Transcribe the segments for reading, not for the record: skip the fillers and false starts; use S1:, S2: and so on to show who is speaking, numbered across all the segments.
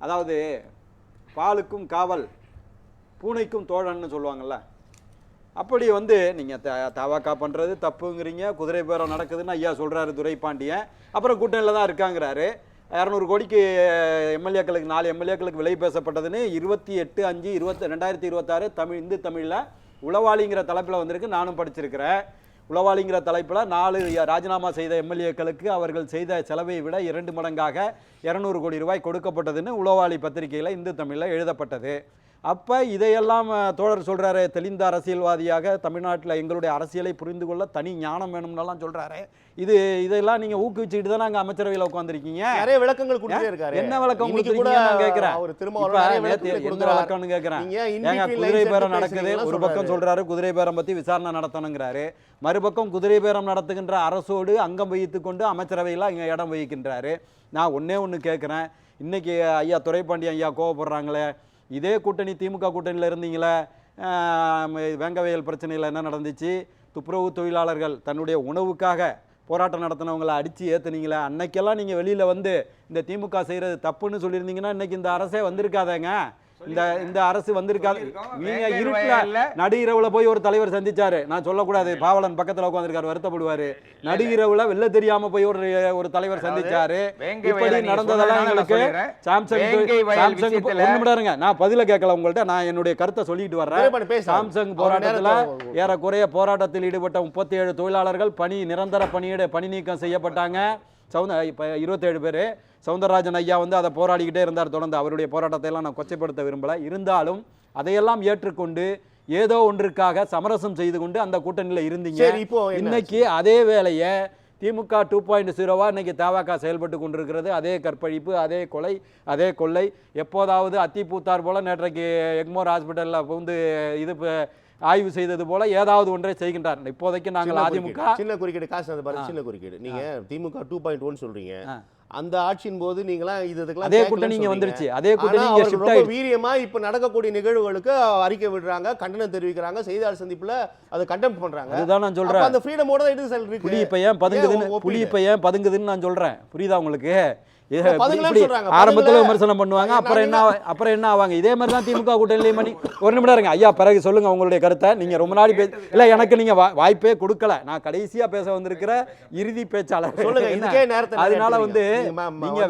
S1: அதாவது பாலுக்கும் காவல் பூனைக்கும் தோழன்னு சொல்லுவாங்கல்ல, அப்படி வந்து நீங்கள் தவாக்கா பண்ணுறது தப்புங்கிறீங்க. குதிரை பேரம் நடக்குதுன்னு ஐயா சொல்கிறாரு துரைபாண்டியன். அப்புறம் கூட்டணியில் தான் இருக்காங்கிறாரு. 200 கோடிக்கு எம்எல்ஏக்களுக்கு 4 எம்எல்ஏக்களுக்கு விலை பேசப்பட்டதுன்னு 28/5/2026 தமிழ் இந்து தமிழில் உளவாளிங்கிற தலைப்பில் வந்திருக்கு. நானும் படிச்சிருக்கிறேன். உளவாளிங்கிற தலைப்பில் 4 ராஜினாமா செய்த எம்எல்ஏக்களுக்கு அவர்கள் செய்த செலவை விட 2 மடங்காக 200 கோடி ரூபாய் கொடுக்கப்பட்டதுன்னு உளவாளி பத்திரிகையில் இந்து தமிழில் எழுதப்பட்டது. அப்போ இதையெல்லாம் தோழர் சொல்கிறாரு, தெளிந்த அரசியல்வாதியாக தமிழ்நாட்டில் எங்களுடைய அரசியலை புரிந்து கொள்ள தனி ஞானம் வேணும்னாலாம் சொல்கிறாரு. இதெல்லாம் நீங்கள் ஊக்குவிச்சுட்டு தான் நாங்கள் அமைச்சரவையில் உட்காந்துருக்கீங்க.
S2: நிறைய விளக்கங்கள் கொடுத்துட்டே இருக்காரு.
S1: என்ன விளக்கம் கொடுத்துருக்கீங்க நான் கேட்குறேன். எந்த விளக்கம்னு கேட்குறேன். ஏங்க குதிரை பேரம் நடக்குது, ஒரு பக்கம் சொல்கிறாரு குதிரை பேரம் பற்றி விசாரணை நடத்தணுங்கிறாரு, மறுபக்கம் குதிரை பேரம் நடத்துகின்ற அரசோடு அங்கம் வகித்து கொண்டு அமைச்சரவையில் இங்கே இடம் வகிக்கின்றாரு. நான் ஒன்று கேட்குறேன், இன்னைக்கு ஐயா துரைபாண்டியன் ஐயா கோவப்படுறாங்களே, இதே கூட்டணி திமுக கூட்டணியில் இருந்தீங்களே, வேங்கவயல் பிரச்சனையில் என்ன நடந்துச்சு? துப்புரவு தொழிலாளர்கள் தன்னுடைய உணவுக்காக போராட்டம் நடத்தினவங்களை அடித்து ஏற்றுனீங்களே, அன்னைக்கெல்லாம் நீங்கள் வெளியில் வந்து இந்த திமுக செய்கிறது தப்புன்னு சொல்லியிருந்தீங்கன்னா இன்றைக்கி இந்த அரசே வந்திருக்காதேங்க. இந்த அரசு வந்திருக்காது. நீங்க இருட்டுல நடு இரவுல போய் ஒரு தலைவர் சந்திச்சாரு, நான் சொல்லக்கூடாது, பாவலன் பக்கத்துல உட்காந்துருக்காரு, வருத்தப்படுவாரு. நடு இரவுல வெளில தெரியாம போய் ஒரு தலைவர் சந்திச்சாரு. இப்படி நடந்ததெல்லாம் எங்களுக்கு சாம்சங் இருங்க, நான் பதில கேட்கல உங்கள்ட்ட, நான் என்னுடைய கருத்தை சொல்லிட்டு வர்றேன். சாம்சங் போராட்டத்துல ஏறக்குறைய போராட்டத்தில் ஈடுபட்ட 37 தொழிலாளர்கள் நிரந்தர பணி நீக்கம் செய்யப்பட்டாங்க. 27 பேர். சவுந்தரராஜன் ஐயா வந்து அதை போராடிக்கிட்டே இருந்தார் தொடர்ந்து. அவருடைய போராட்டத்தை எல்லாம் நான் கொச்சைப்படுத்த விரும்பலை. இருந்தாலும் அதையெல்லாம் ஏற்றுக்கொண்டு ஏதோ ஒன்றுக்காக சமரசம் செய்து கொண்டு அந்த கூட்டணியில் இருந்தீங்க. இன்னைக்கு அதே வேலையை திமுக 2.0 இன்னைக்கு தவாக செயல்பட்டு கொண்டிருக்கிறது. அதே கற்பழிப்பு, அதே கொலை, அதே கொள்ளை. எப்போதாவது அத்திப்பூத்தார் போல நேற்றைக்கு எக்மோர் ஹாஸ்பிட்டலில் வந்து இது ஆய்வு செய்தது போல ஏதாவது ஒன்றை செய்கின்றார். இப்போதைக்கு நாங்கள் அதிமுக
S2: சின்ன குறுக்கீடு காசு சின்ன குறுக்கீடு. நீங்க திமுக 2.1 சொல்றீங்க. அந்த ஆட்சியின் போது நீங்களா இதுக்கெல்லாம்
S1: அதே கூட்டணி நீங்க வந்துருச்சு. அதே கூட்டணி நீங்க ஷிஃப்ட் ஆயி
S2: வீரியமா இப்ப நடக்கக்கூடிய நிகழ்வுகளுக்கு அறிக்கை விடுறாங்க, கண்டனம் தெரிவிக்கிறாங்க, செய்தியாளர் சந்திப்புல அதை கண்டெம் பண்றாங்க.
S1: அதுதான் நான் சொல்றேன்.
S2: அந்த ஃப்ரீடமோட தான் இது இருக்கு.
S1: புலி இப்ப ஏன் பதுங்குதுன்னு நான் சொல்றேன். புரியுதா உங்களுக்கு? ஆரம்பத்தில் விமர்சனம் பண்ணுவாங்க, அப்புறம் என்ன ஆவாங்க. இதே மாதிரி தான் திமுக கூட்டணியிலையும் பண்ணி. ஒரு நிமிடம் இருங்க ஐயா, பிறகு சொல்லுங்க உங்களுடைய கருத்தை. நீங்க ரொம்ப நாள் இல்ல, எனக்கு நீங்க வாய்ப்பே கொடுக்கல. நான் கடைசியா பேச வந்திருக்கிற இறுதி பேச்சாளர். அதனால வந்து நீங்க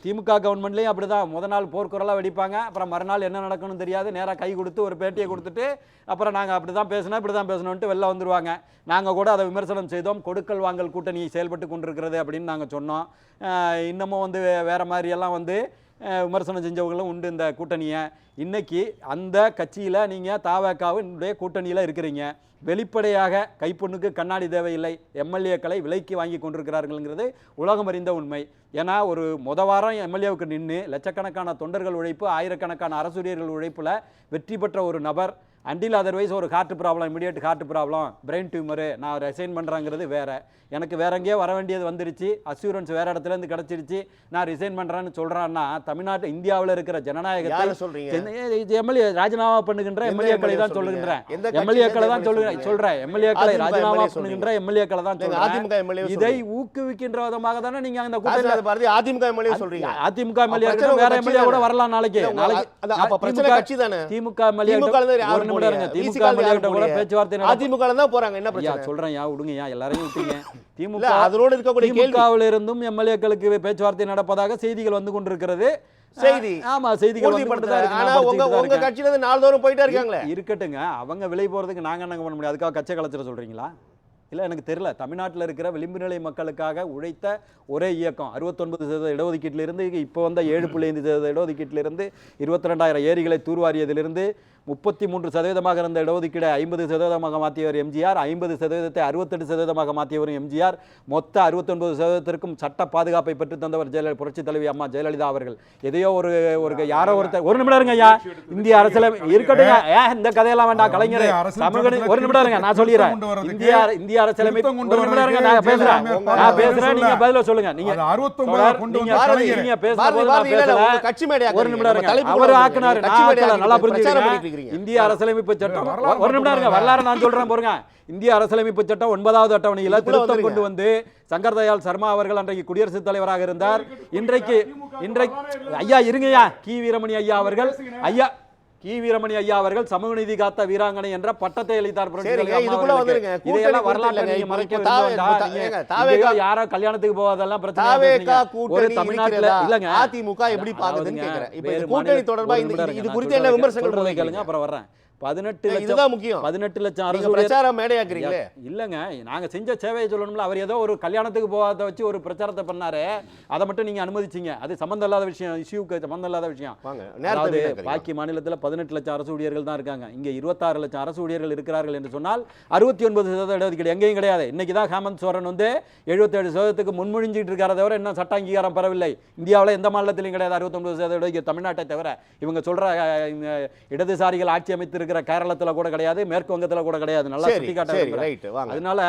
S1: திமுக கவர்மெண்ட்லயும் அப்படிதான் முத நாள் போர்க்குரலா வெடிப்பாங்க, அப்புறம் மறுநாள் என்ன நடக்கணும்னு தெரியாது, நேரா கை கொடுத்து ஒரு பேட்டியை கொடுத்துட்டு அப்புறம் நாங்க அப்படிதான் பேசணும் இப்படிதான் பேசணும்ட்டு வெளில வந்துருவாங்க. நாங்க கூட அதை விமர்சனம் செய்தோம். கொடுக்கல் வாங்கல் கூட்டணி செயல்பட்டு கொண்டிருக்கிறது அப்படின்னு நாங்க சொன்னோம். இன்னமும் வந்து வேற மாதிரி எல்லாம் வந்து விமர்சனம் செஞ்சவங்களும் உண்டு இந்த கூட்டணியை. இன்னைக்கு அந்த கட்சியில் நீங்கள் தவேகாவினுடைய கூட்டணியில் இருக்கிறீங்க. வெளிப்படையாக கைப்பொண்ணுக்கு கண்ணாடி தேவையில்லை, எம்எல்ஏக்களை விலைக்கு வாங்கி கொண்டிருக்கிறார்கள்ங்கிறது உலகம் அறிந்த உண்மை. ஏன்னா ஒரு வாரம் எம்எல்ஏவுக்கு நின்று லட்சக்கணக்கான தொண்டர்கள் உழைப்பு, ஆயிரக்கணக்கான அரசுரியர்கள் உழைப்பில் வெற்றி பெற்ற ஒரு நபர் அண்டில் அதர்வைஸ் ஒரு heart problem, immediate heart problem, brain tumour, நான் ரிசைன் பண்ணுறாங்கிறது வேறு. எனக்கு வேற எங்கேயோ வர வேண்டியது வந்துருச்சு, அசூரன்ஸ் வேறு இடத்துலேருந்து கிடச்சிருச்சு, நான் ரிசைன் பண்ணுறேன்னு சொல்கிறான்னா தமிழ்நாட்டு இந்தியாவில் இருக்கிற ஜனநாயகத்தை எம்எல்ஏ ராஜினாமா பண்ணுகின்ற எம்எல்ஏக்களை தான் சொல்லுகின்றேன். எம்எல்ஏக்களை தான் சொல்கிறேன். எம்எல்ஏக்களை ராஜினாமா பண்ணுகின்ற எம்எல்ஏக்களை தான் சொல்கிறேன். இதை ஊக்குவிக்கின்ற விதமாக தானே நீங்கள் அந்த கூட்டத்தில்
S2: அதிமுக எம்எல்ஏ சொல்கிறீங்க.
S1: அதிமுக எம்எல்ஏ வேற எம்எல்ஏ கூட வரலாம் நாளைக்கு. திமுக எம்எல்ஏ திமுகவில் இருந்தும் எம்எல்ஏக்களுக்கு பேச்சுவார்த்தை நடப்பதாக செய்திகள் வந்து கொண்டிருக்கிறது. இருக்கட்டுங்க, அவங்க விலை போறதுக்கு நாங்க என்ன பண்ண முடியும்? அதுக்காக கச்சை கலைச்சிட சொல்றீங்களா? இல்லை, எனக்கு தெரியல. தமிழ்நாட்டில் இருக்கிற விளிம்பு நிலை மக்களுக்காக உழைத்த ஒரே இயக்கம் 69% இடஒதுக்கீட்டிலிருந்து இப்போ வந்த 7.5% இடஒதுக்கீட்டிலிருந்து 22,000 ஏரிகளை தூர்வாரியதிலிருந்து 33% இருந்த இடஒதுக்கீடு 50% மாற்றியவர் எம்ஜிஆர், 50% 68% மாற்றியவரும் எம்ஜிஆர், மொத்த 69%க்கும் சட்ட பாதுகாப்பை பெற்று தந்தவர் புரட்சி தலைவி அம்மா ஜெயலலிதா அவர்கள். எதையோ ஒரு யாரோ ஒருத்தர் ஒரு நிமிடம் இருங்க ஐயா, இந்திய அரசியலமைப்பு இருக்கட்டுங்க, இந்த கதையெல்லாம் வேண்டாம், கலைஞர் ஒரு நிமிடம் இருங்க, நான் சொல்லிடுறேன். இந்திய அரசியலமைப்பு ஒரு நிமிடம் இருங்க, நான் பேசுறேன், நீங்க பதில சொல்லுங்க. நீங்க பேசுற ஒரு நிமிடம் இருங்க, அவர் ஆக்குனாரு, நல்லா புரிஞ்சுக்கிறேன்.
S2: வச்சுக்கிறீங்க.
S1: இந்திய அரசியலமைப்பு சட்டம் ஒரு நிமிடம் இருங்க, வரலாறு நான் சொல்றேன் பாருங்க. இந்திய அரசியலமைப்பு சட்டம் 9வது அட்டவணையில் திருத்தம் கொண்டு வந்து சங்கர் தயாள் சர்மா அவர்கள் அன்றைக்கு குடியரசுத் தலைவராக இருந்தார். இன்றைக்கு ஐயா இருங்கய்யா, கி வீரமணி ஐயா அவர்கள் சமூக நீதி காத்த வீராங்கனை என்ற பட்டத்தை அளித்தார். இதெல்லாம் வரலாற்றை நீங்க மறைக்க யாரோ கல்யாணத்துக்கு போவதெல்லாம் பிரச்சனை. ஒரு தமிழ்நாட்டுல இல்லங்க
S2: அதிமுக எப்படி பாக்குதுன்னு கேக்குறேன். இப்ப இந்த கூட்டணி தொடர்பா இது குறித்து என்ன விமர்சனங்கள் கேளுங்க,
S1: அப்புறம் வர்றேன். 18 லட்சம் அரசு
S2: பிரச்சாரம் மேடையாக்குறீங்களே.
S1: இல்லங்க, நாங்க செஞ்ச சேவையை சொல்லணும்ல. அவர் ஏதோ ஒரு கல்யாணத்துக்கு போகாத வச்சு ஒரு பிரச்சாரத்தை பண்ணாரு, அதை மட்டும் நீங்க அனுமதிச்சீங்க. அது சம்பந்தம் இல்லாத விஷயம், இஷ்யூக்கு சம்பந்தம் இல்லாத விஷயம். அதாவது பாக்கி மாநிலத்தில் 18 லட்சம் அரசு ஊழியர்கள் தான் இருக்காங்க, இங்க 26 லட்சம் அரசு ஊழியர்கள் இருக்கிறார்கள் என்று சொன்னால் 69% இடஒதுக்கீடு எங்கேயும் கிடையாது. இன்னைக்கு தான் ஹேமந்த் சோரன் வந்து 77% முன்மொழிஞ்சிட்டு இருக்கார தவிர இன்னும் சட்ட அங்கீகாரம் பெறவில்லை. இந்தியாவில் எந்த மாநிலத்திலையும் கிடையாது 69% இடஒதுக்கீடு, தமிழ்நாட்டை தவிர. இவங்க சொல்ற இடதுசாரிகள் ஆட்சி அமைத்து இருக்கிற கேரளத்துல கூட கிடையாது, மேற்கு வங்கத்துல கூட கிடையாது. நல்லா சுட்டிக்காட்ட. அதனால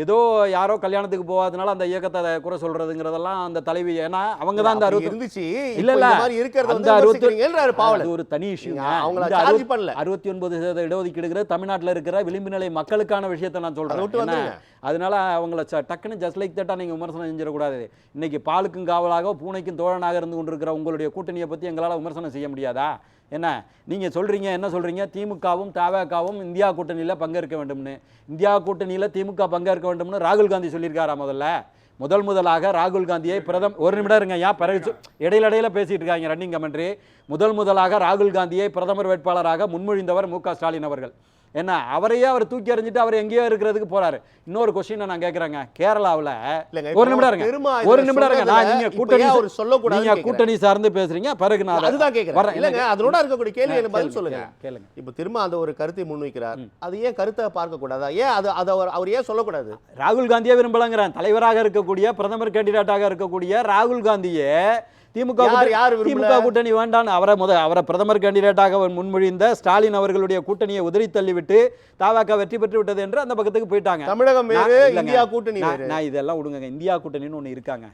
S1: ஏதோ யாரோ கல்யாணத்துக்கு போகாதனால அந்த இயக்கத்தை குறை சொல்றதுங்கிறதெல்லாம் அந்த தலைவி, ஏன்னா அவங்க தான் அந்த 60 ஒரு தனி இஷ்யூ. 69% இடஒதுக்கீடு தமிழ்நாட்டில் இருக்கிற விளிம்பு நிலை மக்களுக்கான விஷயத்தை நான் சொல்றேன். அதனால அவங்கள டக்குன்னு ஜஸ்ட் லைக் தட்டா நீங்க விமர்சனம் செஞ்சிடக்கூடாது. இன்னைக்கு பாலுக்கும் காவலாக பூனைக்கும் தோழனாக இருந்து கொண்டிருக்கிற உங்களுடைய கூட்டணியை பத்தி எங்களால் விமர்சனம் செய்ய முடியாதா? என்ன நீங்க சொல்றீங்க, என்ன சொல்றீங்க? திமுகவும் தவேகவும் இந்தியா கூட்டணியில் பங்கேற்க வேண்டும்னு. இந்தியா கூட்டணியில் திமுக பங்கேற்க வேண்டும்னு ராகுல் காந்தி சொல்லியிருக்காரா? முதலாக ராகுல் காந்தியை ஒரு நிமிடம் இருங்க, ஏன் பிறகு இடையில பேசிட்டு இருக்காங்க ரன்னிங் கமெண்ட்ரி. முதலாக ராகுல் காந்தியை பிரதமர் வேட்பாளராக முன்மொழிந்தவர் மு.க. ஸ்டாலின் அவர்கள். என்ன அவரையே அவர் தூக்கி எறிஞ்சிட்டு அவர் எங்கேயோ இருக்கிறதுக்கு போறாரு. இன்னொரு கொஸ்டின் நான் கேட்கறேங்க, கேரளாவில் ஒரு நிமிடம் இருங்க, நான் நீங்க கூட்டணி சார்ந்து பேசுறீங்க, பிறகு நான்
S2: அதுதான் கேட்கிறேன். இல்லங்க, அதோட இருக்கக்கூடிய கேள்வி பதில் சொல்லுங்க. கேளுங்க. இப்போ திரும்ப அந்த ஒரு கருத்தை முன்வைக்கிறார், அது ஏன் கருத்தை பார்க்க கூடாதா? ஏன் அது அவர் ஏன் சொல்லக்கூடாது?
S1: ராகுல் காந்தியே விரும்பலங்கிறேன். தலைவராக இருக்கக்கூடிய பிரதமர் கேண்டிடேட்டாக இருக்கக்கூடிய ராகுல் காந்தியே திமுக கூட்டணி வேண்டாம் அவரை பிரதமர் கேண்டிடேட்டாக முன்மொழிந்த ஸ்டாலின் அவர்களுடைய கூட்டணியை உதறி தள்ளிவிட்டு தவேக வெற்றி பெற்று விட்டது என்று அந்த பக்கத்துக்கு போயிட்டாங்க.
S2: தமிழகம் வேறு, இந்தியா கூட்டணி வேறு.
S1: நான் இதெல்லாம் விடுங்க, இந்தியா கூட்டணின்னு ஒன்று இருக்காங்க,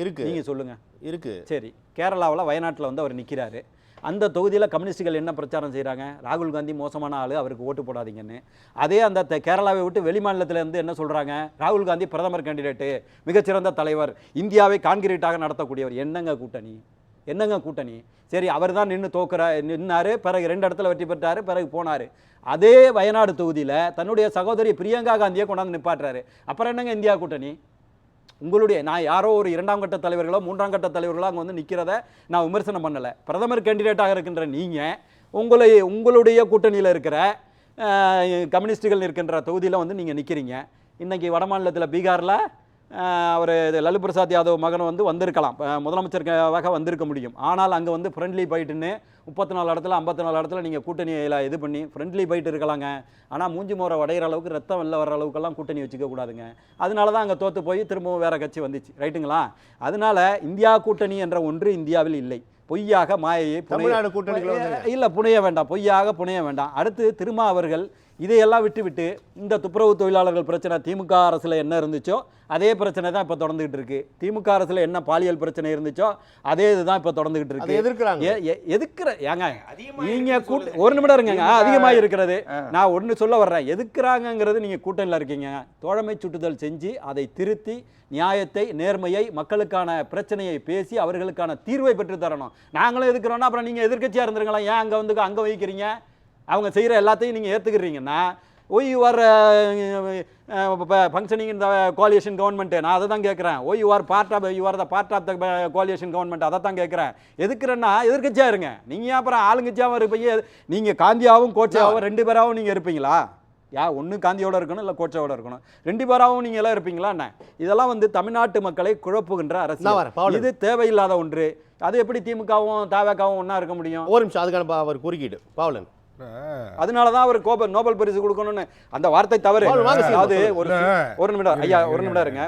S2: இருக்கு, நீங்க
S1: சொல்லுங்க.
S2: இருக்கு,
S1: சரி. கேரளாவில் வயநாட்டில் வந்து அவர் நிற்கிறாரு. அந்த தொகுதியில் கம்யூனிஸ்டுகள் என்ன பிரச்சாரம் செய்கிறாங்க? ராகுல் காந்தி மோசமான ஆள், அவருக்கு ஓட்டு போடாதீங்கன்னு. அதே அந்த கேரளாவை விட்டு வெளி மாநிலத்திலேருந்து என்ன சொல்கிறாங்க? ராகுல் காந்தி பிரதமர் கேண்டிடேட்டு, மிகச்சிறந்த தலைவர், இந்தியாவை கான்கிரீட்டாக நடத்தக்கூடியவர். என்னங்க கூட்டணி? சரி, அவர் தான் நின்னாரு, பிறகு 2 இடத்துல வெற்றி பெற்றாரு, பிறகு போனார். அதே வயநாடு தொகுதியில் தன்னுடைய சகோதரி பிரியங்கா காந்தியை கொண்டாந்து நிப்பாட்டுறாரு. அப்புறம் என்னங்க இந்தியா கூட்டணி? உங்களுடைய நான் யாரோ ஒரு 2ஆம் கட்ட தலைவர்களோ 3ஆம் கட்ட தலைவர்களோ அங்கே வந்து நிற்கிறத நான் விமர்சனம் பண்ணலை. பிரதமர் கேண்டிடேட்டாக இருக்கின்ற நீங்கள் உங்களுடைய கூட்டணியில் இருக்கிற கம்யூனிஸ்டுகள் இருக்கின்ற தொகுதியில் வந்து நீங்கள் நிற்கிறீங்க. இன்றைக்கி வட மாநிலத்தில் பீகாரில் அவர் லல்லு பிரசாத் யாதவ் மகன் வந்து வந்திருக்கலாம், முதலமைச்சருக்காக வந்திருக்க முடியும். ஆனால் அங்கே வந்து ஃப்ரெண்ட்லி பைட்டுன்னு 34 இடத்துல 54 இடத்துல நீங்கள் கூட்டணியில் இது பண்ணி ஃப்ரெண்ட்லி பைட் இருக்கலாங்க. ஆனால் மூஞ்சி மோரை உடையிற அளவுக்கு ரத்தம் வெளில வர அளவுக்கெல்லாம் கூட்டணி வச்சுக்க கூடாதுங்க. அதனால தான் அங்கே தோற்று போய் திரும்பவும் வேற கட்சி வந்துச்சு, ரைட்டுங்களா? அதனால இந்தியா கூட்டணி என்ற ஒன்று இந்தியாவில் இல்லை. பொய்யாக மாயையை இல்லை புனைய வேண்டாம், பொய்யாக புனைய வேண்டாம். அடுத்து திரும்ப அவர்கள் இதையெல்லாம் விட்டு இந்த துப்புரவு தொழிலாளர்கள் பிரச்சனை திமுக அரசில் என்ன இருந்துச்சோ அதே பிரச்சனை தான் இப்போ தொடர்ந்துகிட்டு இருக்கு. திமுக அரசில் என்ன பாலியல் பிரச்சனை இருந்துச்சோ அதே இதுதான் இப்போ தொடர்ந்துகிட்டு இருக்கு. ஏங்க நீங்க ஒரு நிமிடம் இருங்க, அதிகமாக இருக்கிறது. நான் ஒன்று சொல்ல வர்றேன், எதுக்குறாங்கிறது நீங்க கூட்டணியில் இருக்கீங்க. தோழமை சுட்டுதல் செஞ்சு அதை திருத்தி நியாயத்தை, நேர்மையை, மக்களுக்கான பிரச்சனையை பேசி அவர்களுக்கான தீர்வை பெற்று தரணும். நாங்களும் எதுக்குறோம்னா அப்புறம் நீங்க எதிர்க்கட்சியா இருந்துருங்களா? ஏன் அங்க வைக்கிறீங்க? அவங்க செய்கிற எல்லாத்தையும் நீங்கள் ஏற்றுக்கிறீங்கன்னா you are functioning in the coalition government. நான் அதை தான் கேட்குறேன். You are the part of the coalition government. அதை தான் கேட்குறேன். எதுக்குறேன்னா எதிர்க்கட்சியாக இருங்க. நீங்கள் அப்புறம் ஆளுங்கட்சியாகவும் இருப்பீங்க. நீங்கள் காந்தியாகவும் கோட்சாவும் 2 பேராகவும் நீங்கள் இருப்பீங்களா? ஒன்று காந்தியோட இருக்கணும், இல்லை கோட்சாவோட இருக்கணும். 2 பேராகவும் நீங்கள் எல்லாம் இருப்பீங்களா? என்ன இதெல்லாம் வந்து தமிழ்நாட்டு மக்களை குழப்புகின்ற அரசியல். இது தேவையில்லாத ஒன்று. அது எப்படி திமுகவும் தவேகவும் ஒன்றா இருக்க முடியும்?
S2: ஒரு நிமிஷம், அதுக்கான அவர் குறுக்கீடு பாவலன்.
S1: அதனாலதான் அவர் நோபல் பரிசு கொடுக்கணும்னு அந்த வார்த்தை தவறு. அதாவது ஒரு நிமிடம் ஐயா, ஒரு நிமிடம் இருங்க.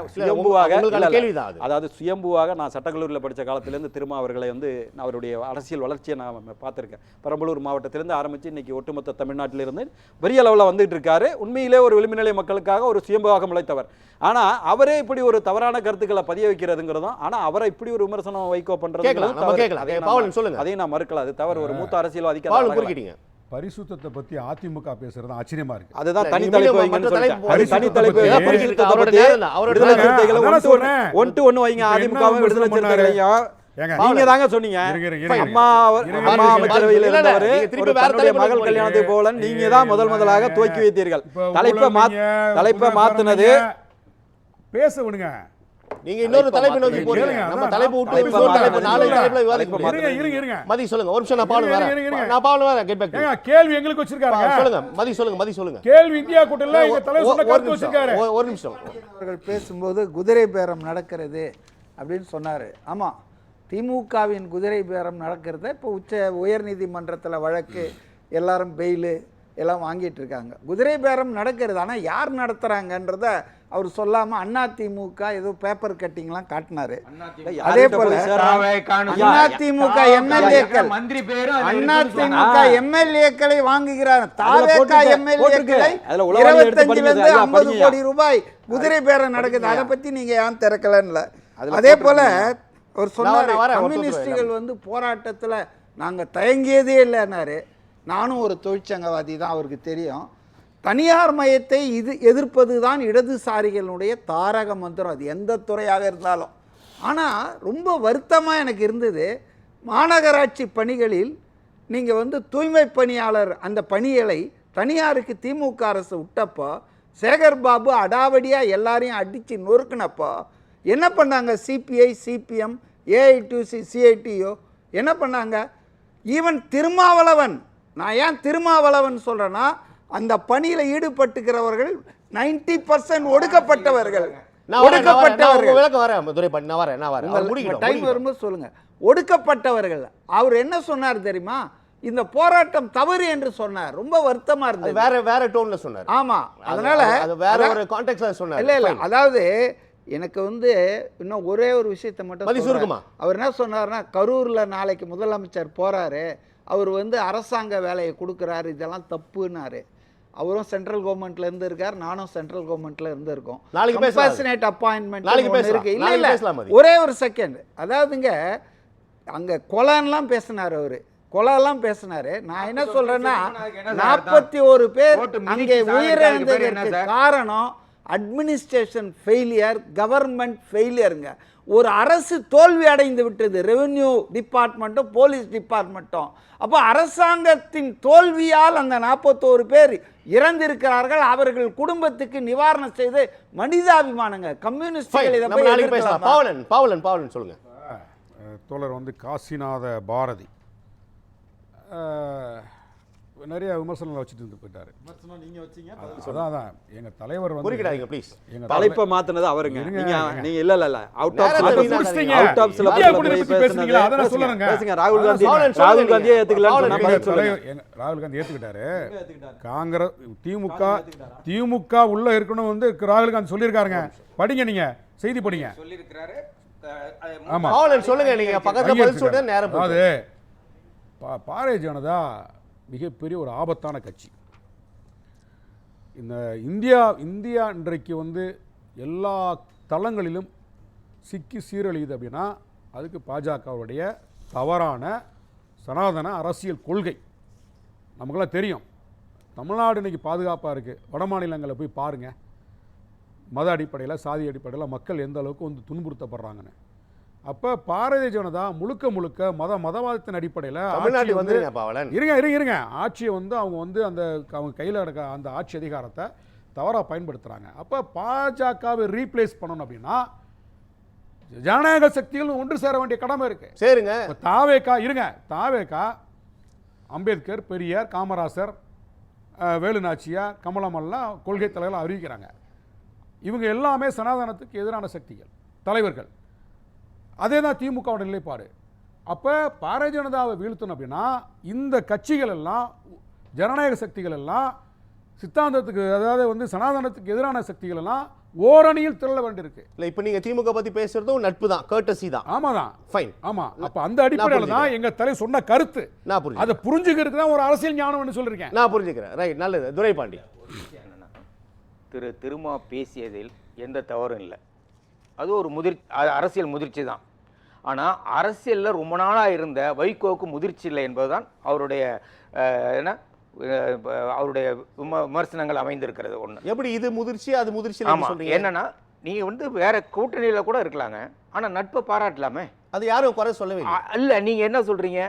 S1: சுயம்புவாக நான் சட்டக்கல்லூரியில் படித்த காலத்திலேருந்து திரும்ப அவர்களை வந்து அவருடைய அரசியல் வளர்ச்சியை நான் பார்த்துருக்கேன். பெரம்பலூர் மாவட்டத்திலிருந்து ஆரம்பித்து இன்னைக்கு ஒட்டுமொத்த தமிழ்நாட்டிலிருந்து பெரிய அளவில் வந்துட்டு இருக்காரு. உண்மையிலே ஒரு விளிம்புநிலை மக்களுக்காக ஒரு சுயம்புவாக முளைத்தவர். ஆனால் அவரே இப்படி ஒரு தவறான கருத்துக்களை பதிய வைக்கிறதுங்கிறதும், ஆனால் அவரை இப்படி ஒரு விமர்சனம் வைக்கோ பண்றது அதையும் நான் மறுக்கல. அது தவறு. ஒரு மூத்த அரசியல்வாதிக்கு
S3: பரிசுத்தத்தை பத்தி அதிமுக பேசுறது ஆச்சரியமா இருக்கு.
S1: அதுதான் தனி தலைப்பு வைங்கன்னு சொல்லிட்டேன். அது தனி தலைப்பு பரிசுத்தத்தை பத்தி விடுதலை சிறுத்தைகளை ஒன் டு ஒன் வைங்க. அதிமுகவும் விடுதலை சிறுத்தைகளையும் நீங்க தாங்க சொன்னீங்க. அம்மா அமைச்சரவையில் இருந்தவர் ஒரு தன்னுடைய மகள் கல்யாணத்தை போல நீங்க தான் முதலாக துவக்கி வைத்தீர்கள். தலைப்பை மாத்தினது
S2: பேச விடுங்க. நீங்க இன்னொரு தலைப்பு நோக்கி போறீங்க. நம்ம தலைப்பு விட்டு நாளை தலைப்புல விவாதிப்போம். மதி சொல்லுங்க. ஒரு நிமிஷம் நான் பாவல வரேன். Get back.
S3: கேள்வி எங்களுக்கு வச்சிருக்காங்க.
S2: சொல்லுங்க. மதி சொல்லுங்க.
S3: கேள்வி இந்தியா கூட்டல்ல எங்க தலைவர் சொன்ன கருத்து வச்சிருக்காரு.
S2: ஒரு நிமிஷம்.
S4: அவர்கள் பேசும்போது குதிரை பேரம் நடக்கிறது அப்படின்னு சொன்னாரு. ஆமா, திமுகவின் குதிரை பேரம் நடக்கிறத இப்போ உயர்நீதிமன்றத்தில் வழக்கு, எல்லாரும் பெயிலு எல்லாம் வாங்கிட்டு இருக்காங்க. குதிரை பேரம் நடக்கிறது. ஆனால் யார் நடத்துறாங்கன்றத அவர் சொல்லாம அதிமுக ஏதோ பேப்பர் கட்டிங்லாம் காட்டினாரு. அதே போல அதிமுக எம்எல்ஏக்கள் அதிமுக எம்எல்ஏக்களை வாங்குகிறார். தாவேகா எம்எல்ஏக்களை 25 to 50 கோடி ரூபாய் குதிரை பேரம் நடக்குது. அதை பத்தி நீங்க ஏன் திறக்கலன்னு. அதே போல அவர் சொன்னார், கம்யூனிஸ்டுகள் வந்து போராட்டத்தில் நாங்கள் தயங்கியதே இல்லைன்னாரு. நானும் ஒரு தொழிற்சங்கவாதி தான், அவருக்கு தெரியும். தனியார் மயத்தை எதிர்ப்பது தான் இடதுசாரிகளுடைய தாரக மந்திரம், அது எந்த துறையாக இருந்தாலும். ஆனால் ரொம்ப வருத்தமாக எனக்கு இருந்தது, மாநகராட்சி பணிகளில் நீங்கள் வந்து தூய்மை பணியாளர் அந்த பணிகளை தனியாருக்கு திமுக அரசு விட்டப்போ சேகர்பாபு அடாவடியாக எல்லாரையும் அடித்து நொறுக்குனப்போ என்ன பண்ணாங்க? சிபிஐ, சிபிஎம், ஏஐடியூசி, சிஐடியோ என்ன பண்ணாங்க? ஈவன் திருமாவளவன், நான் ஏன் திருமாவளவன் சொல்கிறேன்னா, அந்த பணியில் ஈடுபட்டுக்கிறவர்கள் 90% ஒடுக்கப்பட்டவர்கள். ஒடுக்கப்பட்டவர்கள். அவர் என்ன சொன்னார் தெரியுமா? இந்த போராட்டம் தவறு என்று சொன்னார். ரொம்ப வருத்தமா இருந்தது.
S2: வேற டோன்ல சொன்னார்.
S4: ஆமா, அதனால
S2: வேற ஒரு கான்டெக்ஸ்ட்ல சொன்னார்.
S4: இல்ல அதாவது எனக்கு வந்து இன்னும் ஒரே ஒரு விஷயத்தை மட்டும்
S2: சுருக்கமா
S4: அவர் என்ன சொன்னார்னா, கரூர்ல நாளைக்கு முதலமைச்சர் போறாரு, அவர் வந்து அரசாங்க வேலையை கொடுக்குறாரு, இதெல்லாம் தப்புன்னாரு. அவரும் சென்ட்ரல் கவர்மெண்ட்ல இருந்து இருக்கார், நானும் சென்ட்ரல் கவர்மெண்ட்ல இருந்து இருக்கோம். கம்பல்சனேட் அப்பாயின்மெண்ட் இருக்கு. இல்ல ஒரே ஒரு செகண்ட், அதாவதுங்க அங்க கொலைலாம் பேசினார், அவரு கொலைலாம் பேசினாரு. நான் என்ன சொல்றேன்னா, 41 பேர் அங்கே உயிரிழந்ததற்கு காரணம் அட்மினிஸ்ட்ரேஷன் ஃபெயிலியர், கவர்மெண்ட் ஃபெயிலியருங்க. ஒரு அரசு தோல்வி அடைந்து விட்டது, ரெவென்யூ டிபார்ட்மெண்ட்டும் போலீஸ் டிபார்ட்மெண்ட்டும். அப்போ அரசாங்கத்தின் தோல்வியால் அந்த 41 பேர் இறந்திருக்கிறார்கள். அவர்கள் குடும்பத்துக்கு நிவாரணம் செய்து மனிதாபிமானங்க. கம்யூனிஸ்டுகள் இதை
S2: பாவலன் சொல்லுங்க.
S3: தோழர் வந்து காசிநாத பாரதி நிறைய விமர்சனங்களை வச்சுட்டு இருந்து போயிட்டாரு. அதான் எங்க தலைவர் வந்து
S2: ப்ளீஸ்
S1: தலைப்பை மாத்துனது அவருங்க. நீங்க இல்ல அவுட் ஆஃப்
S3: பேசுனீங்களா? அத சொல்லுங்க.
S1: பேசுங்க. ராகுல் காந்தியே ஏத்துக்கலன்னு சொன்னா பதில் சொல்லுங்க.
S3: ராகுல் காந்தி ஏத்துக்கிட்டாரு. காங்கிரஸ் திமுக உள்ள இருக்கணும் வந்து ராகுல் காந்தி சொல்லியிருக்காருங்க. படிங்க, நீங்க செய்தி படிங்க. சொல்லியிருக்காரு. ஆமா,
S2: சொல்லுங்க. நீங்க பக்கத்துல பதில் சொல்ற நேரம்.
S3: அது பாரதிய ஜனதா மிகப்பெரிய ஒரு ஆபத்தான கட்சி. இந்த இந்தியா இன்றைக்கு வந்து எல்லா தளங்களிலும் சிக்கி சீரழியுது அப்படின்னா அதுக்கு பாஜகவுடைய தவறான சனாதன அரசியல் கொள்கை. நமக்கெல்லாம் தெரியும். தமிழ்நாடு இன்னைக்கு பாதுகாப்பாக இருக்குது. வட மாநிலங்களில் போய் பாருங்கள், மத அடிப்படையில், சாதி அடிப்படையில் மக்கள் எந்த அளவுக்கு வந்து துன்புறுத்தப்படுறாங்கன்னு. அப்போ பாரதிய ஜனதா முழுக்க மதவாதத்தின் அடிப்படையில் இருங்க ஆட்சியை வந்து அவங்க கையில் இருக்க அந்த ஆட்சி அதிகாரத்தை தவறாக பயன்படுத்துகிறாங்க. அப்போ பாஜகவை ரீப்ளேஸ் பண்ணணும் அப்படின்னா ஜனநாயக சக்திகள் ஒன்று சேர வேண்டிய கடமை இருக்கு.
S2: சரிங்க.
S3: தாவேகா அம்பேத்கர், பெரியார், காமராசர், வேலுநாச்சியார், கமலமெல்லாம் கொள்கை தலைவர்கள் அறிவிக்கிறாங்க. இவங்க எல்லாமே சனாதனத்துக்கு எதிரான சக்திகள், தலைவர்கள். அதே தான் திமுகவோட நிலைப்பாடு. அப்போ பாரதிய ஜனதாவை வீழ்த்தணும் அப்படின்னா இந்த கட்சிகள் எல்லாம், ஜனநாயக சக்திகள் எல்லாம், சித்தாந்தத்துக்கு அதாவது வந்து சனாதனத்துக்கு எதிரான சக்திகள் எல்லாம் ஓரணியில் திரள வேண்டியிருக்கு.
S2: இல்லை, இப்போ நீங்கள் திமுக பற்றி பேசுறதும் நட்பு தான், கர்ட்டசி தான்.
S3: ஆமாம் தான், ஃபைன். ஆமாம், அப்போ அந்த அடிப்படையில் தான் எங்கள் தலை சொன்ன கருத்து. நான் புரிஞ்சு அதை புரிஞ்சுக்கிறதுக்கு தான் ஒரு அரசியல் ஞானம்னு சொல்லியிருக்கேன்.
S2: நான் புரிஞ்சுக்கிறேன். ரைட், நல்லது. துரைபாண்டி.
S5: திருமா பேசியதில் எந்த தவறும் இல்லை. அது ஒரு அரசியல் முதிர்ச்சி தான். ஆனால் அரசியலில் ரொம்ப நாளாக இருந்த வைகோவுக்கு முதிர்ச்சி இல்லை என்பதுதான் அவருடைய அவருடைய விமர்சனங்கள் அமைந்திருக்கிறது ஒண்ணு.
S2: எப்படி இது முதிர்ச்சி அது முதிர்ச்சி சொல்றீங்க?
S5: என்னன்னா நீங்க வந்து வேற கூட்டணியில கூட இருக்கலாங்க, ஆனா நட்பை பாராட்டலாமே.
S2: அது யாரும் குறை சொல்லவே
S5: இல்ல. நீங்க என்ன சொல்றீங்க,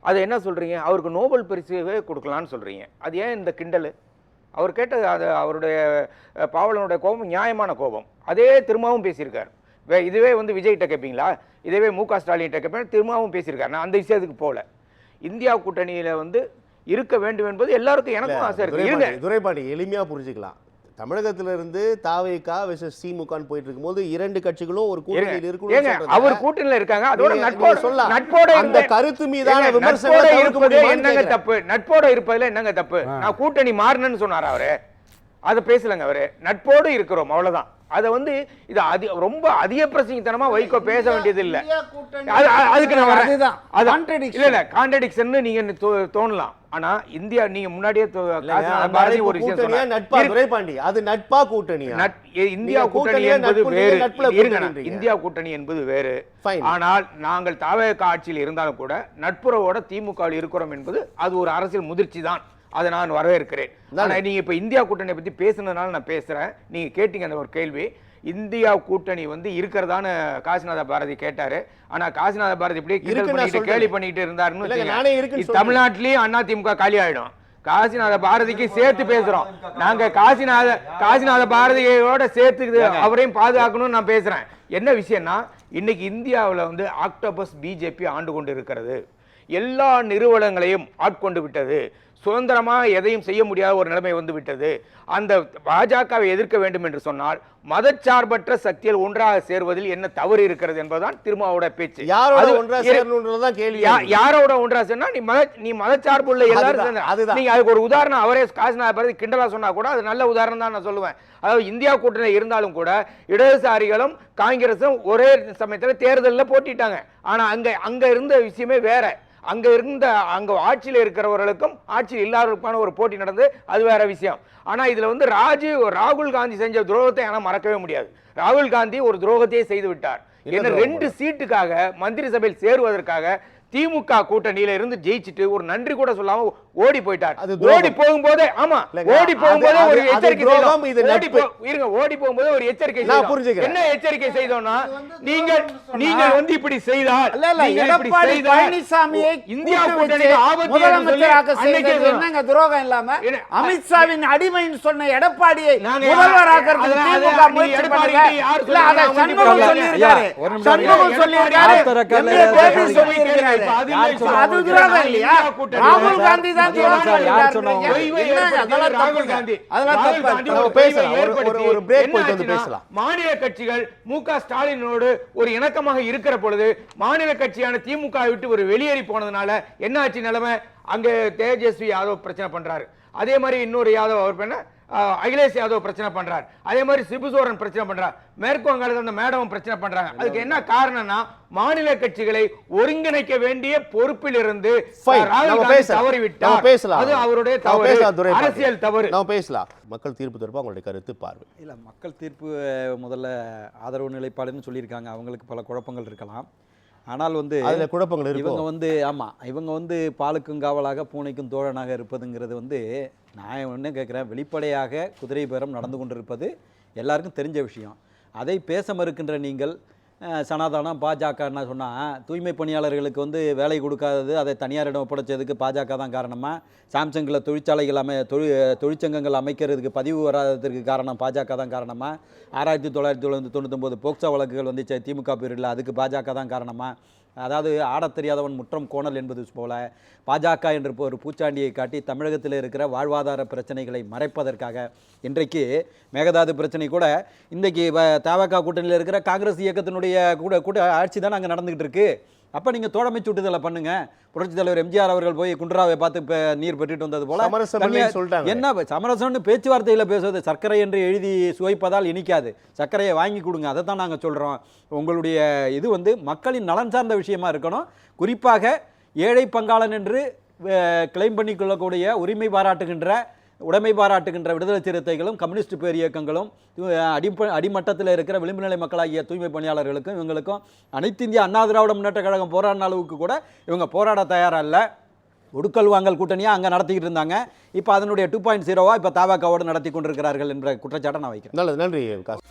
S5: அது என்ன சொல்றீங்க, அவருக்கு நோபல் பரிசுவே கொடுக்கலான்னு சொல்றீங்க. அது ஏன் இந்த கிண்டல்? அவர் கேட்ட அது அவருடைய பாவலனுடைய கோபம் நியாயமான கோபம். அதே திரும்பவும் பேசியிருக்காரு. இதுவே வந்து விஜய்கிட்ட கேட்பீங்களா, இதுவே மு க ஸ்டாலின்கிட்ட கேட்பேன், திரும்பவும் பேசியிருக்காரு. நான் அந்த விஷயத்துக்கு போகல. இந்தியா கூட்டணியில வந்து இருக்க வேண்டும் என்பது எல்லாருக்கும் எனக்கும் ஆசை இருக்கு.
S2: துரைபாண்டி எளிமையா புரிஞ்சுக்கலாம். தமிழகத்திலிருந்து தாவேகா வெர்சஸ் திமுக போயிட்டு இருக்கும்போது இரண்டு கட்சிகளும் ஒரு கூட்டணியில் இருக்கணும்.
S5: அவர் கூட்டணியில இருக்காங்க, அதோட நட்போட
S2: அந்த கருத்து மீதான விமர்சனங்களை தவிர்க்க முடியுமா?
S5: என்னங்க தப்பு? நட்போட இருப்பதுல என்னங்க தப்பு? நான் கூட்டணி மாறணும்னு சொன்னார் அவரு, அதை பேசலங்க அவரு. நட்போடு இருக்கிறோம், அவ்வளவுதான். அதை வந்து இது ரொம்ப அதிக பிரசங்கத்தனமா வைகோ பேச வேண்டியது இல்ல. அதுக்கு நான் வரேன். இல்ல கான்ட்ரடிக்ஷன் நீங்க தோணலாம். ஆனா இந்தியா நீங்க முன்னாடியே பாரதி ஒரு விஷயம் சொன்னாங்க,
S2: நட்பா துரைபாண்டி, அது நட்பா கூட்டணியா?
S5: இந்தியா கூட்டணி என்பது வேறு, இந்தியா கூட்டணி என்பது வேறு. ஆனால் நாங்கள் தாவேக ஆட்சியில் இருந்தாலும் கூட நட்புறவோட திமுக இருக்கிறோம் என்பது அது ஒரு அரசியல் முதிர்ச்சி தான். அதை நான் வரவேற்கிறேன். ஆனா நீங்க இப்ப இந்தியா கூட்டணியை பத்தி பேசுனதுனால நான் பேசுறேன். நீங்க கேட்டீங்க அந்த ஒரு கேள்வி, இந்தியா கூட்டணி வந்து இருக்கிறதான காசிநாத பாரதி கேட்டாரு. ஆனா காசிநாத பாரதி இப்படியே கேள்வி பண்ணிட்டு இருந்தாருன்னு தமிழ்நாட்டிலேயும் அண்ணா திமுக காலி ஆயிடும். காசிநாத பாரதிக்கு சேர்த்து பேசுறோம் நாங்க. காசிநாத பாரதியோட சேர்த்து அவரையும் பாதுகாக்கணும்னு நான் பேசுறேன். என்ன விஷயம்னா, இன்னைக்கு இந்தியாவில் வந்து ஆக்டோபஸ் பிஜேபி ஆண்டு கொண்டு இருக்கிறது. எல்லா நிறுவனங்களையும் ஆட்கொண்டு விட்டது. சுதந்திரமா எதையும் செய்ய முடியாத ஒரு நிலைமை வந்து விட்டது. அந்த பாஜகவை எதிர்க்க வேண்டும் என்று சொன்னால் மதச்சார்பற்ற சக்திகள் ஒன்றாக சேர்வதில் என்ன தவறு இருக்கிறது என்பதுதான் திருமாவோட பேச்சு.
S2: யாரோட ஒன்றா சேரணும்ன்றதுதான் கேள்வி.
S5: யாரோட ஒன்றா சேர்னா நீ மதச்சார்பு உள்ள எல்லாரும். நீங்க அதுக்கு ஒரு உதாரணம் அவரே காசிநாத பாரதி கிண்டலா சொன்னா கூட அது நல்ல உதாரணம் தான் நான் சொல்லுவேன். அதாவது இந்தியா கூட்டணி இருந்தாலும் கூட இடதுசாரிகளும் காங்கிரசும் ஒரே சமயத்தில் தேர்தலில் போட்டிட்டாங்க. ஆனா அங்க இருந்த விஷயமே வேற. அங்க ஆட்சியில் இருக்கிறவர்களுக்கும் ஆட்சியில் இல்லாதவர்களுக்கான ஒரு போட்டி நடந்து அது வேற விஷயம். ஆனா இதுல வந்து ராகுல் காந்தி செஞ்ச துரோகத்தை ஆனா மறக்கவே முடியாது. ராகுல் காந்தி ஒரு துரோகத்தையே செய்து விட்டார். என்ன 2 சீட்டுக்காக மந்திரி சபையில் சேருவதற்காக திமுக கூட்டணியில இருந்து ஜெயிச்சிட்டு ஒரு நன்றி கூட சொல்லாம ஓடி போயிட்டார். ஓடி போகும்போது ஓடி போகும்போது ஒரு எச்சரிக்கை ஓடி போகும்போது ஒரு எச்சரிக்கை என்ன எச்சரிக்கை செய்தோம்னா, நீங்க வந்து இப்படி செய்தால் இந்தியா கூட்டணி
S4: என்னங்க துரோகம் இல்லாம அமித்ஷாவின் அடிமைன்னு சொன்ன எடப்பாடியை முதல்வராக்குறதுக்கு திமுக முயற்சி பண்ணுங்க. இல்ல அத சண்முகம் சொல்லியிருக்காரு. சண்முகம் சொல்லியிருக்காரு. அது துரோகம் இல்லையா? ராகுல் காந்தி தான்
S5: மாநில கட்சிகள் மு க ஸ்டாலினோடு ஒரு இணக்கமாக இருக்கிற பொழுது மாநில கட்சியான திமுக விட்டு ஒரு வெளியேறி போனதுனால என்ன ஆச்சு நிலைமை? அங்க தேஜஸ்வி யாதவ் பிரச்சனை பண்றாரு. அதே மாதிரி இன்னொரு யாதவ் அவர் பண்ண அகிலேஷ் யாதவ் பிரச்சனை பண்றார். அதே மாதிரி சிபுசோரன் பிரச்சனை பண்றார். மேற்கு வங்காளத்தில் அந்த மேடமும் பிரச்சனை பண்றாங்க. அதுக்கு என்ன காரணம்னா, மாநில கட்சிகளை ஒருங்கிணைக்க வேண்டிய பொறுப்பில் இருந்து தவறிவிட்டார். அது அவருடைய தவறு, அரசியல் தவறு.
S2: நாம் பேசலாம். மக்கள் தீர்ப்பு தொடர்பாக உங்களுடைய கருத்து பார்வை.
S1: இல்ல, மக்கள் தீர்ப்பு முதல்ல ஆதரவு நிலைப்பாடுன்னு சொல்லியிருக்காங்க. அவங்களுக்கு பல குழப்பங்கள் இருக்கலாம். ஆனால் வந்து
S2: அதில் குழப்பங்கள்
S1: இவங்க வந்து இவங்க வந்து பாலுக்கும் காவலாக பூனைக்கும் தோழனாக இருப்பதுங்கிறது வந்து நான் என்ன கேட்குறேன், வெளிப்படையாக குதிரை பேரம் நடந்து கொண்டிருப்பது எல்லாருக்கும் தெரிஞ்ச விஷயம். அதை பேச மறுக்கின்ற நீங்கள் சனாதனம் பாஜகன்னா சொன்னால், தூய்மை பணியாளர்களுக்கு வந்து வேலை கொடுக்காதது, அதை தனியாரிடம் ஒப்படைச்சதுக்கு பாஜக தான் காரணமாக, சாம்சங்கில் தொழிற்சாலைகள் தொழிற்சங்கங்கள் அமைக்கிறதுக்கு பதிவு வராததற்கு காரணம் பாஜக தான் காரணமாக, 1999 போக்சோ வழக்குகள் வந்து திமுக பீரியடில் அதுக்கு பாஜக தான் காரணமாக, அதாவது ஆடத் தெரியாதவன் முற்றம் கோணல் என்பது போல பாஜக என்ற ஒரு பூச்சாண்டியை காட்டி தமிழகத்தில் இருக்கிற வாழ்வாதார பிரச்சனைகளை மறைப்பதற்காக இன்றைக்கு மேகதாது பிரச்சனை கூட இன்றைக்கி தவக கூட்டணியில் இருக்கிற காங்கிரஸ் இயக்கத்தினுடைய கூட ஆட்சி தான் அங்கே நடந்துகிட்டு இருக்கு. அப்போ நீங்கள் தோழமை சுட்டுதலை பண்ணுங்க. புரட்சித் தலைவர் எம்ஜிஆர் அவர்கள் போய் குன்றாவை பார்த்து நீர் பெற்றுட்டு வந்தது போல என்ன சமரசம்னு பேச்சுவார்த்தையில் பேசுவது, சர்க்கரை என்று எழுதி சுவைப்பதால் இனிக்காது, சர்க்கரையை வாங்கி கொடுங்க. அதை தான் நாங்கள் சொல்கிறோம். உங்களுடைய இது வந்து மக்களின் நலன் சார்ந்த விஷயமா இருக்கணும். குறிப்பாக ஏழை பங்காளன் என்று கிளைம் பண்ணிக்கொள்ளக்கூடிய உடைமை பாராட்டுகின்ற விடுதலை சிறுத்தைகளும் கம்யூனிஸ்ட் பேர் இயக்கங்களும் அடிமட்டத்தில் இருக்கிற விளிம்பு நிலை மக்களாகிய தூய்மை பணியாளர்களுக்கும் இவங்களுக்கும் அனைத்து இந்திய அண்ணா திராவிட முன்னேற்ற கழகம் போராடின அளவுக்கு கூட இவங்க போராட தயாரா இல்லை. ஒடுக்கல் வாங்கல் கூட்டணியா அங்க நடத்திக்கிட்டு இருந்தாங்க. இப்போ அதனுடைய 2.0 இப்போ தாவேகாவோடு நடத்தி கொண்டிருக்கிறார்கள் என்ற குற்றச்சாட்டை நான் வைக்கிறேன்.
S2: நல்லது, நன்றி விகாஸ்.